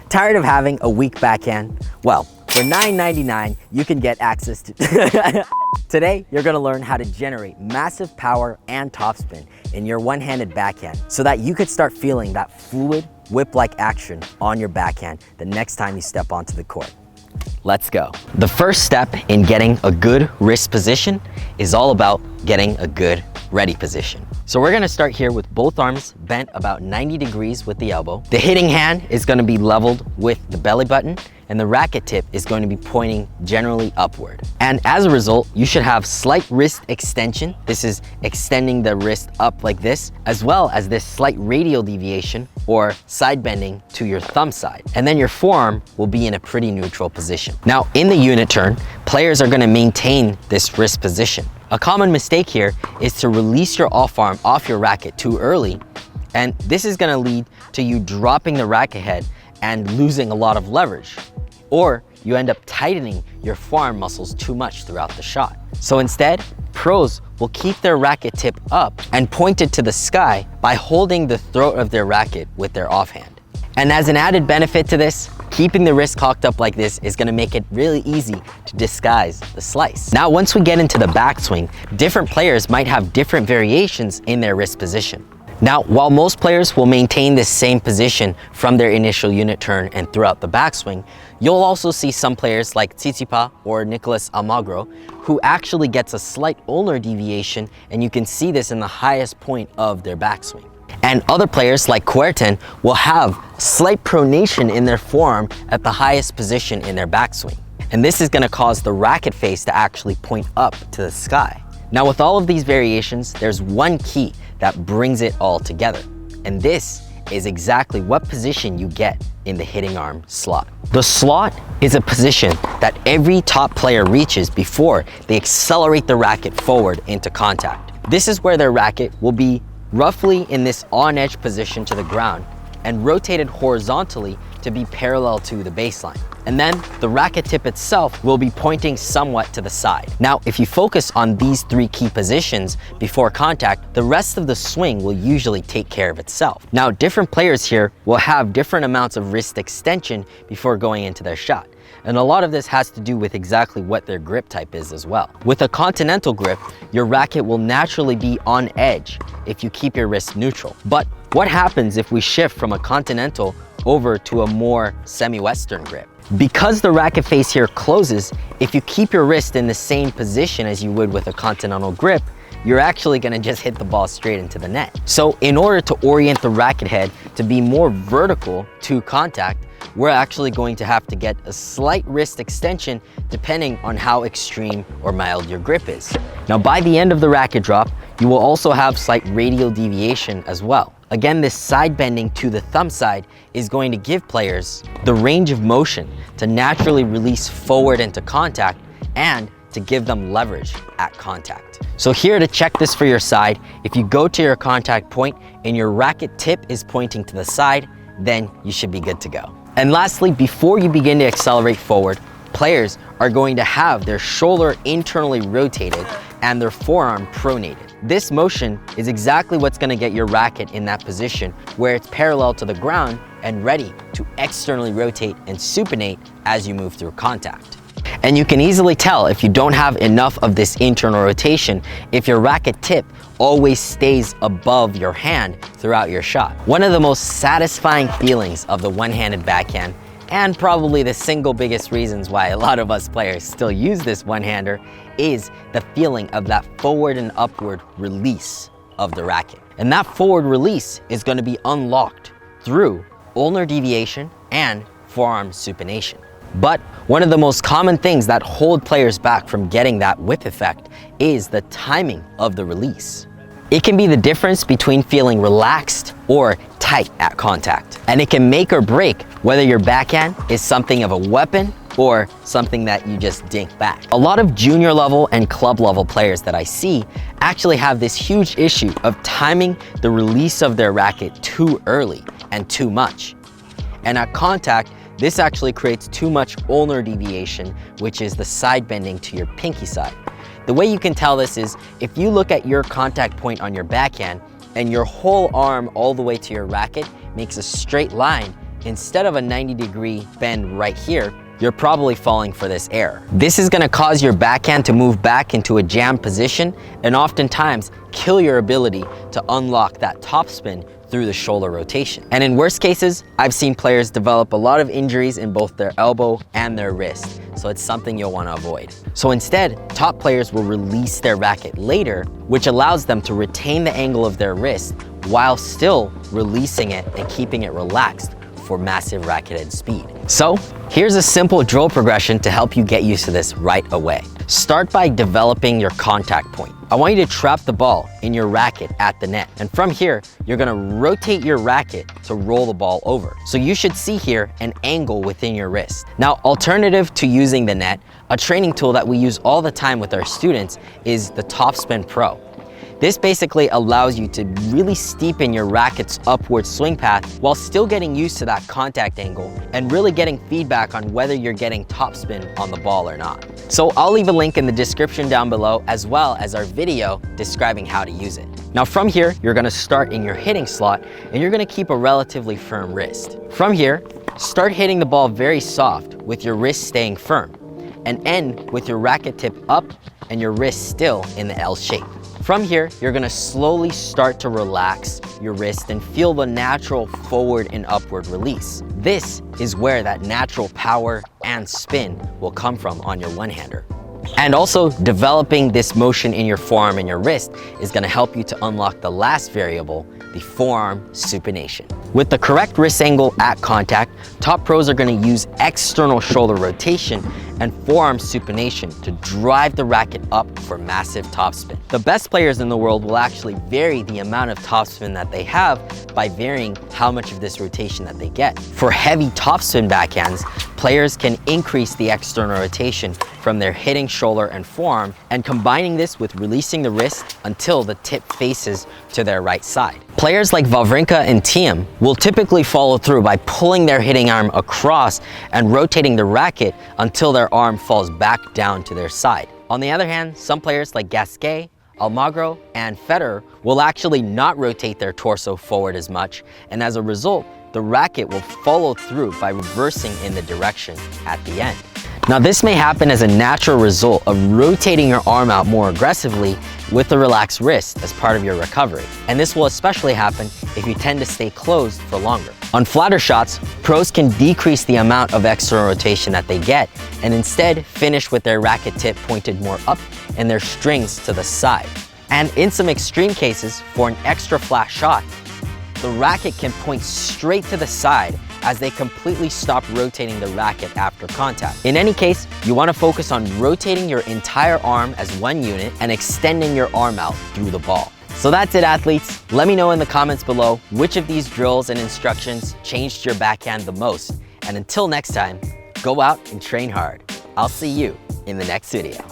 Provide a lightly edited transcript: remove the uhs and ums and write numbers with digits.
Tired of having a weak backhand? Well, for $9.99, you can get access to... Today, you're gonna learn how to generate massive power and topspin in your one-handed backhand so that you could start feeling that fluid, whip-like action on your backhand the next time you step onto the court. Let's go. The first step in getting a good wrist position is all about getting a good ready position. So we're gonna start here with both arms bent about 90 degrees with the elbow. The hitting hand is gonna be leveled with the belly button, and the racket tip is going to be pointing generally upward. And as a result, you should have slight wrist extension. This is extending the wrist up like this, as well as this slight radial deviation or side bending to your thumb side. And then your forearm will be in a pretty neutral position. Now, in the unit turn, players are gonna maintain this wrist position. A common mistake here is to release your off arm off your racket too early, and this is gonna lead to you dropping the racket head and losing a lot of leverage. Or you end up tightening your forearm muscles too much throughout the shot. So instead, pros will keep their racket tip up and point it to the sky by holding the throat of their racket with their offhand. And as an added benefit to this, keeping the wrist cocked up like this is gonna make it really easy to disguise the slice. Now, once we get into the backswing, different players might have different variations in their wrist position. Now, while most players will maintain this same position from their initial unit turn and throughout the backswing, you'll also see some players like Tsitsipas or Nicolas Almagro who actually gets a slight ulnar deviation, and you can see this in the highest point of their backswing. And other players like Kuerten will have slight pronation in their forearm at the highest position in their backswing. And this is gonna cause the racket face to actually point up to the sky. Now, with all of these variations, there's one key that brings it all together. And this is exactly what position you get in the hitting arm slot. The slot is a position that every top player reaches before they accelerate the racket forward into contact. This is where their racket will be roughly in this on-edge position to the ground and rotated horizontally to be parallel to the baseline. And then the racket tip itself will be pointing somewhat to the side. Now, if you focus on these three key positions before contact, the rest of the swing will usually take care of itself. Now, different players here will have different amounts of wrist extension before going into their shot. And a lot of this has to do with exactly what their grip type is as well. With a continental grip, your racket will naturally be on edge if you keep your wrist neutral. But what happens if we shift from a continental over to a more semi-Western grip? Because the racket face here closes, if you keep your wrist in the same position as you would with a continental grip, you're actually gonna just hit the ball straight into the net. So in order to orient the racket head to be more vertical to contact, we're actually going to have to get a slight wrist extension depending on how extreme or mild your grip is. Now, by the end of the racket drop, you will also have slight radial deviation as well. Again, this side bending to the thumb side is going to give players the range of motion to naturally release forward into contact and to give them leverage at contact. So here to check this for your side, if you go to your contact point and your racket tip is pointing to the side, then you should be good to go. And lastly, before you begin to accelerate forward, players are going to have their shoulder internally rotated and their forearm pronated. This motion is exactly what's gonna get your racket in that position where it's parallel to the ground and ready to externally rotate and supinate as you move through contact. And you can easily tell if you don't have enough of this internal rotation if your racket tip always stays above your hand throughout your shot. One of the most satisfying feelings of the one-handed backhand, and probably the single biggest reasons why a lot of us players still use this one-hander, is the feeling of that forward and upward release of the racket. And that forward release is going to be unlocked through ulnar deviation and forearm supination. But one of the most common things that hold players back from getting that whip effect is the timing of the release. It can be the difference between feeling relaxed or tight at contact. And it can make or break whether your backhand is something of a weapon or something that you just dink back. A lot of junior level and club level players that I see actually have this huge issue of timing the release of their racket too early and too much. And at contact, this actually creates too much ulnar deviation, which is the side bending to your pinky side. The way you can tell this is if you look at your contact point on your backhand and your whole arm all the way to your racket makes a straight line instead of a 90-degree bend right here, you're probably falling for this error. This is gonna cause your backhand to move back into a jammed position and oftentimes kill your ability to unlock that topspin through the shoulder rotation. And in worst cases, I've seen players develop a lot of injuries in both their elbow and their wrist, so it's something you'll want to avoid. So instead, top players will release their racket later, which allows them to retain the angle of their wrist while still releasing it and keeping it relaxed for massive racket head speed. So here's a simple drill progression to help you get used to this right away. Start by developing your contact point. I want you to trap the ball in your racket at the net. And from here, you're gonna rotate your racket to roll the ball over. So you should see here an angle within your wrist. Now, alternative to using the net, a training tool that we use all the time with our students is the Topspin Pro. This basically allows you to really steepen your racket's upward swing path while still getting used to that contact angle and really getting feedback on whether you're getting topspin on the ball or not. So I'll leave a link in the description down below, as well as our video describing how to use it. Now from here, you're gonna start in your hitting slot and you're gonna keep a relatively firm wrist. From here, start hitting the ball very soft with your wrist staying firm and end with your racket tip up and your wrist still in the L shape. From here, you're gonna slowly start to relax your wrist and feel the natural forward and upward release. This is where that natural power and spin will come from on your one-hander. And also, developing this motion in your forearm and your wrist is gonna help you to unlock the last variable, the forearm supination. With the correct wrist angle at contact, top pros are gonna use external shoulder rotation and forearm supination to drive the racket up for massive topspin. The best players in the world will actually vary the amount of topspin that they have by varying how much of this rotation that they get. For heavy topspin backhands, players can increase the external rotation from their hitting shoulder and forearm and combining this with releasing the wrist until the tip faces to their right side. Players like Wawrinka and Thiem will typically follow through by pulling their hitting arm across and rotating the racket until their arm falls back down to their side. On the other hand, some players like Gasquet, Almagro, and Federer will actually not rotate their torso forward as much, and as a result, the racket will follow through by reversing in the direction at the end. Now this may happen as a natural result of rotating your arm out more aggressively with the relaxed wrist as part of your recovery. And this will especially happen if you tend to stay closed for longer. On flatter shots, pros can decrease the amount of external rotation that they get and instead finish with their racket tip pointed more up and their strings to the side. And in some extreme cases, for an extra flat shot, the racket can point straight to the side as they completely stop rotating the racket after contact. In any case, you want to focus on rotating your entire arm as one unit and extending your arm out through the ball. So that's it, athletes. Let me know in the comments below which of these drills and instructions changed your backhand the most. And until next time, go out and train hard. I'll see you in the next video.